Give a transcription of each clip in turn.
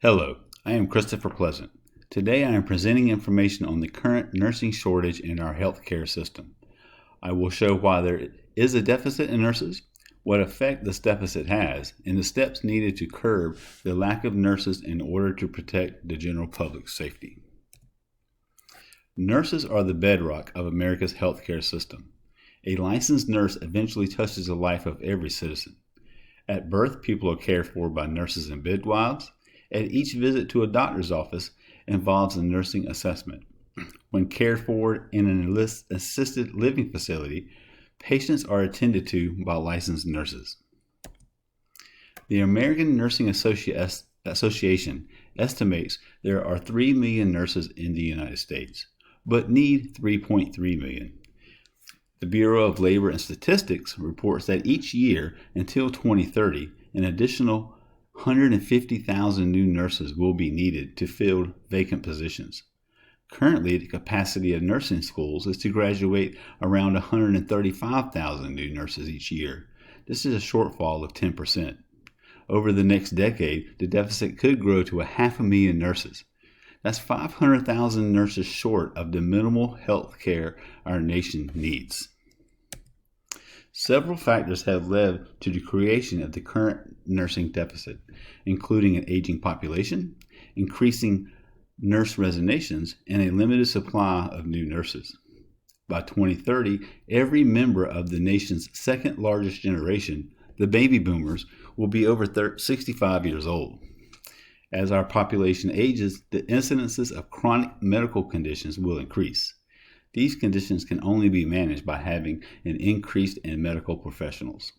Hello, I am Christopher Pleasant. Today I am presenting information on the current nursing shortage in our healthcare system. I will show why there is a deficit in nurses, what effect this deficit has, and the steps needed to curb the lack of nurses in order to protect the general public's safety. Nurses are the bedrock of America's healthcare system. A licensed nurse eventually touches the life of every citizen. At birth, people are cared for by nurses and midwives. At each visit to a doctor's office involves a nursing assessment. When cared for in an assisted living facility, patients are attended to by licensed nurses. The American Nursing Association estimates there are 3 million nurses in the United States, but need 3.3 million. The Bureau of Labor and Statistics reports that each year until 2030, an additional 150,000 new nurses will be needed to fill vacant positions. Currently, the capacity of nursing schools is to graduate around 135,000 new nurses each year. This is a shortfall of 10%. Over the next decade, the deficit could grow to 500,000 nurses. That's 500,000 nurses short of the minimal health care our nation needs. Several factors have led to the creation of the current nursing deficit, including an aging population, increasing nurse resignations, and a limited supply of new nurses. By 2030, every member of the nation's second largest generation, the baby boomers, will be over 65 years old. As our population ages, the incidences of chronic medical conditions will increase. These conditions can only be managed by having an increase in medical professionals.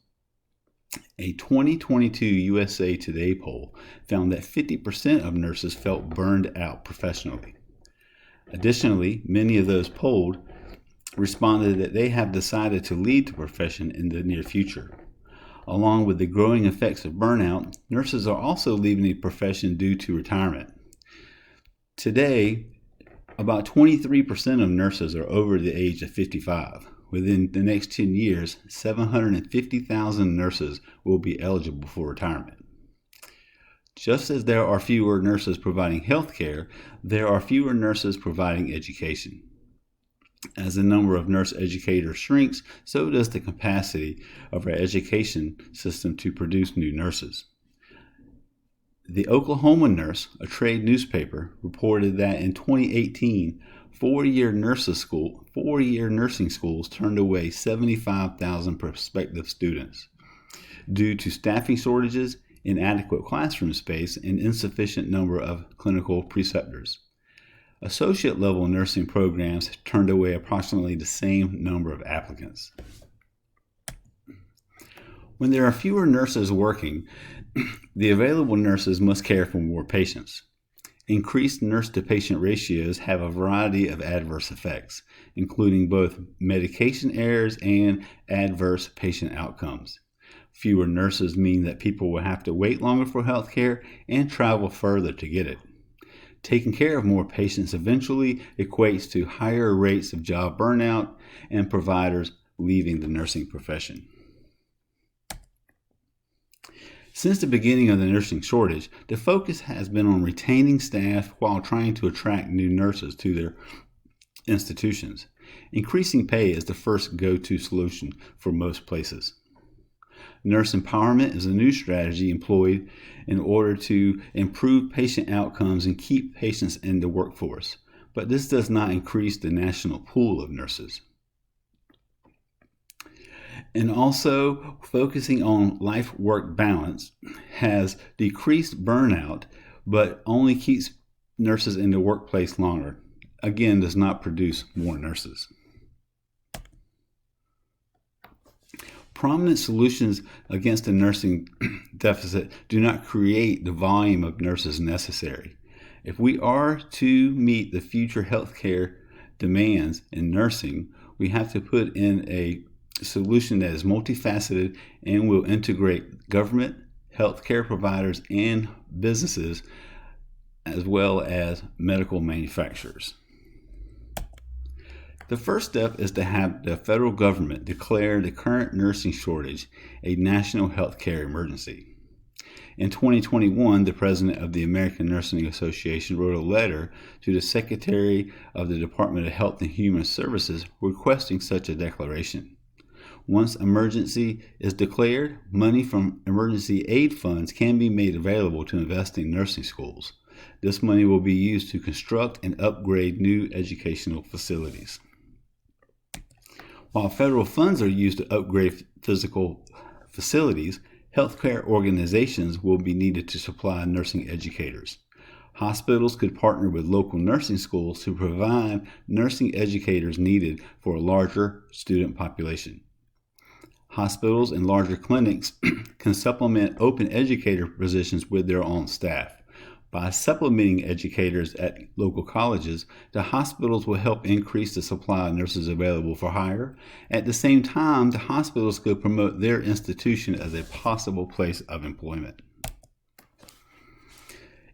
A 2022 USA Today poll found that 50% of nurses felt burned out professionally. Additionally, many of those polled responded that they have decided to leave the profession in the near future. Along with the growing effects of burnout, nurses are also leaving the profession due to retirement. Today, about 23% of nurses are over the age of 55. Within the next 10 years, 750,000 nurses will be eligible for retirement. Just as there are fewer nurses providing health care, there are fewer nurses providing education. As the number of nurse educators shrinks, so does the capacity of our education system to produce new nurses. The Oklahoma Nurse, a trade newspaper, reported that in 2018, four-year nursing schools turned away 75,000 prospective students due to staffing shortages, inadequate classroom space, and insufficient number of clinical preceptors. Associate-level nursing programs turned away approximately the same number of applicants. When there are fewer nurses working, the available nurses must care for more patients. Increased nurse-to-patient ratios have a variety of adverse effects, including both medication errors and adverse patient outcomes. Fewer nurses mean that people will have to wait longer for health care and travel further to get it. Taking care of more patients eventually equates to higher rates of job burnout and providers leaving the nursing profession. Since the beginning of the nursing shortage, the focus has been on retaining staff while trying to attract new nurses to their institutions. Increasing pay is the first go-to solution for most places. Nurse empowerment is a new strategy employed in order to improve patient outcomes and keep patients in the workforce, but this does not increase the national pool of nurses. And also, focusing on life-work balance has decreased burnout, but only keeps nurses in the workplace longer. Again, does not produce more nurses. Prominent solutions against the nursing deficit do not create the volume of nurses necessary. If we are to meet the future healthcare demands in nursing, we have to put in a solution that is multifaceted and will integrate government, healthcare providers, and businesses, as well as medical manufacturers. The first step is to have the federal government declare the current nursing shortage a national healthcare emergency. In 2021, the president of the American Nursing Association wrote a letter to the Secretary of the Department of Health and Human Services requesting such a declaration. Once emergency is declared, money from emergency aid funds can be made available to invest in nursing schools. This money will be used to construct and upgrade new educational facilities. While federal funds are used to upgrade physical facilities, healthcare organizations will be needed to supply nursing educators. Hospitals could partner with local nursing schools to provide nursing educators needed for a larger student population. Hospitals and larger clinics can supplement open educator positions with their own staff. By supplementing educators at local colleges, the hospitals will help increase the supply of nurses available for hire. At the same time, the hospitals could promote their institution as a possible place of employment.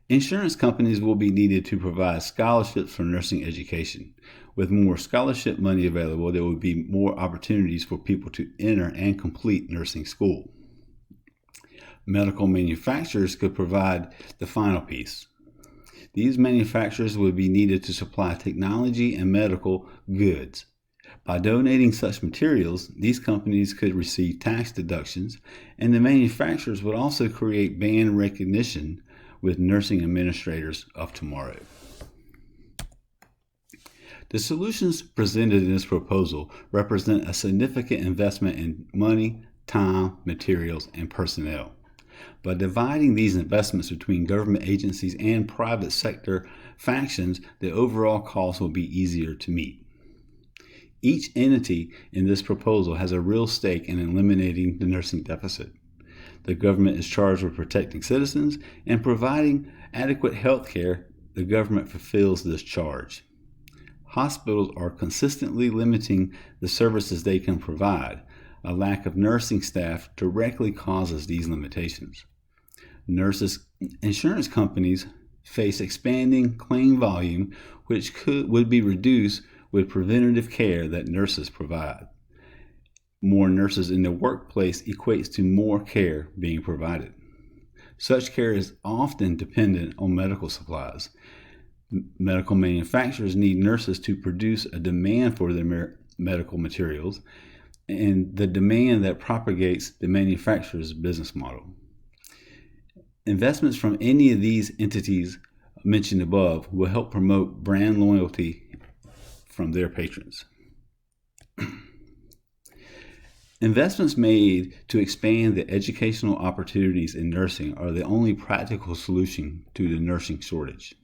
Insurance companies will be needed to provide scholarships for nursing education. With more scholarship money available, there will be more opportunities for people to enter and complete nursing school. Medical manufacturers could provide the final piece. These manufacturers would be needed to supply technology and medical goods. By donating such materials, these companies could receive tax deductions, and the manufacturers would also create brand recognition with nursing administrators of tomorrow. The solutions presented in this proposal represent a significant investment in money, time, materials, and personnel. By dividing these investments between government agencies and private sector factions, the overall cost will be easier to meet. Each entity in this proposal has a real stake in eliminating the nursing deficit. The government is charged with protecting citizens and providing adequate health care. The government fulfills this charge. Hospitals are consistently limiting the services they can provide. A lack of nursing staff directly causes these limitations. Insurance companies face expanding claim volume, which would be reduced with preventative care that nurses provide. More nurses in the workplace equates to more care being provided. Such care is often dependent on medical supplies. Medical manufacturers need nurses to produce a demand for their medical materials, and the demand that propagates the manufacturer's business model. Investments from any of these entities mentioned above will help promote brand loyalty from their patrons. Investments made to expand the educational opportunities in nursing are the only practical solution to the nursing shortage.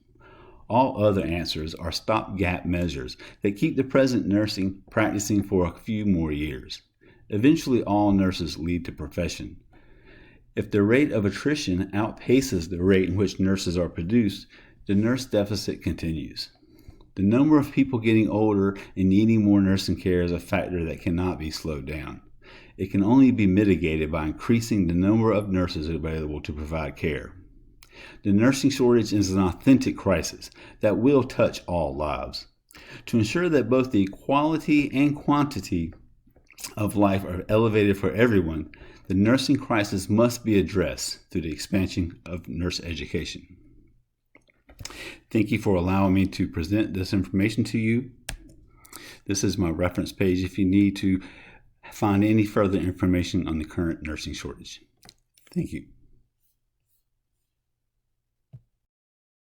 All other answers are stopgap measures that keep the present nursing practicing for a few more years. Eventually, all nurses leave the profession. If the rate of attrition outpaces the rate in which nurses are produced, the nurse deficit continues. The number of people getting older and needing more nursing care is a factor that cannot be slowed down. It can only be mitigated by increasing the number of nurses available to provide care. The nursing shortage is an authentic crisis that will touch all lives. To ensure that both the quality and quantity of life are elevated for everyone, the nursing crisis must be addressed through the expansion of nurse education. Thank you for allowing me to present this information to you. This is my reference page if you need to find any further information on the current nursing shortage. Thank you.